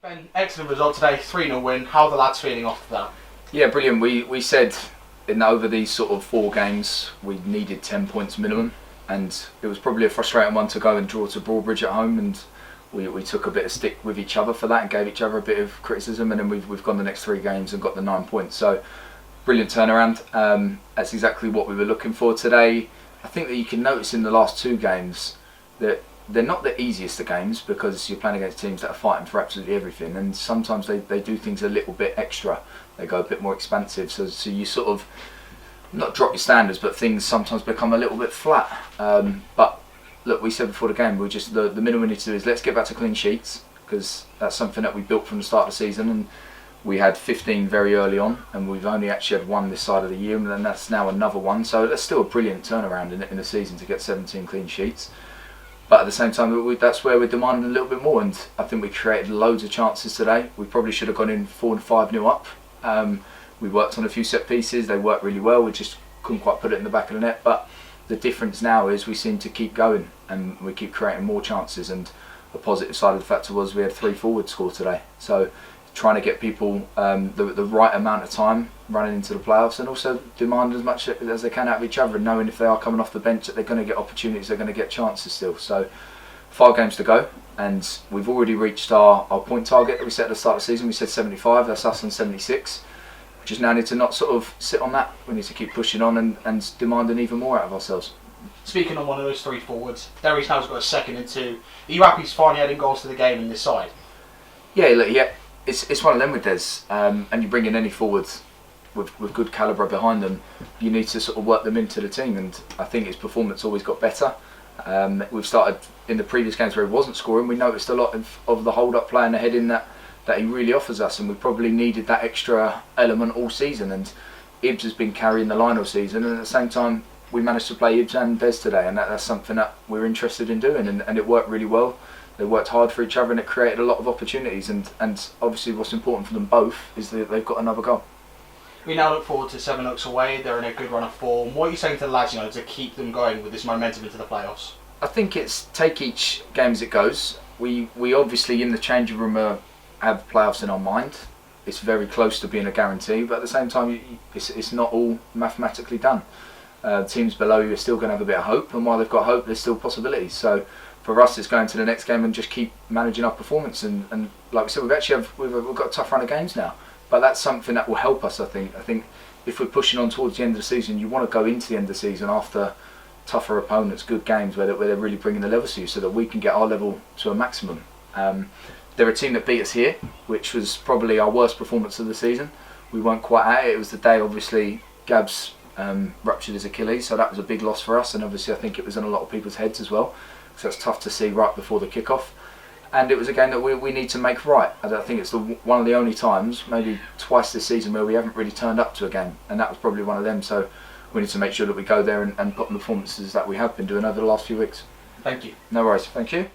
Ben, excellent result today, 3-0 win. How are the lads feeling after that? Yeah, brilliant. We said over these sort of 4 games we needed 10 points minimum, and it was probably a frustrating one to go and draw to Broadbridge at home, and we took a bit of stick with each other for that and gave each other a bit of criticism, and then we've gone the next 3 games and got the 9 points. So brilliant turnaround. That's exactly what we were looking for today. I think that you can notice in the last 2 games that they're not the easiest of games, because you're playing against teams that are fighting for absolutely everything, and sometimes they do things a little bit extra. They go a bit more expansive, so you sort of not drop your standards, but things sometimes become a little bit flat. But look, we said before the game, we just the minimum we need to do is let's get back to clean sheets, because that's something that we built from the start of the season, and we had 15 very early on, and we've only actually had 1 this side of the year, and then that's now another 1. So that's still a brilliant turnaround in the season to get 17 clean sheets. But at the same time, that's where we're demanding a little bit more, and I think we created loads of chances today. We probably should have gone in 4 and 5-0 up. We worked on a few set pieces, they worked really well, we just couldn't quite put it in the back of the net. But the difference now is we seem to keep going, and we keep creating more chances, and the positive side of the factor was we had 3 forwards score today. So trying to get people the right amount of time running into the playoffs, and also demand as much as they can out of each other, and knowing if they are coming off the bench that they're going to get opportunities, they're going to get chances still. So 5 games to go, and we've already reached our point target that we set at the start of the season. We said 75, that's us on 76. We just now need to not sort of sit on that. We need to keep pushing on and demanding even more out of ourselves. Speaking on one of those 3 forwards, Derry's now's got a second and 2. Are you happy he's finally adding goals to the game in this side? Yeah, look, yeah. It's one of them with Des, and you bring in any forwards with good calibre behind them, you need to sort of work them into the team, and I think his performance always got better. We've started in the previous games where he wasn't scoring, we noticed a lot of the hold-up play and the heading that he really offers us, and we probably needed that extra element all season, and Ibs has been carrying the line all season, and at the same time we managed to play Ibs and Des today, and that's something that we're interested in doing, and it worked really well. They worked hard for each other, and it created a lot of opportunities, and obviously what's important for them both is that they've got another goal. We now look forward to Sevenoaks away. They're in a good run of form. What are you saying to the lads, to keep them going with this momentum into the playoffs? I think it's take each game as it goes. We obviously in the changing room have playoffs in our mind. It's very close to being a guarantee, but at the same time it's not all mathematically done. Teams below you are still going to have a bit of hope, and while they've got hope, there's still possibilities. So for us, it's going to the next game and just keep managing our performance. And like we said, we've got a tough run of games now, but that's something that will help us. I think if we're pushing on towards the end of the season, you want to go into the end of the season after tougher opponents, good games where they're really bringing the levels to you, so that we can get our level to a maximum. They're a team that beat us here, which was probably our worst performance of the season. We weren't quite at it. It was the day, obviously, Gabs ruptured his Achilles, so that was a big loss for us, and obviously I think it was in a lot of people's heads as well. So it's tough to see right before the kick-off, and it was a game that we need to make right. I think it's one of the only times, maybe twice this season, where we haven't really turned up to a game, and that was probably one of them. So we need to make sure that we go there and put on the performances that we have been doing over the last few weeks. Thank you. No worries. Thank you.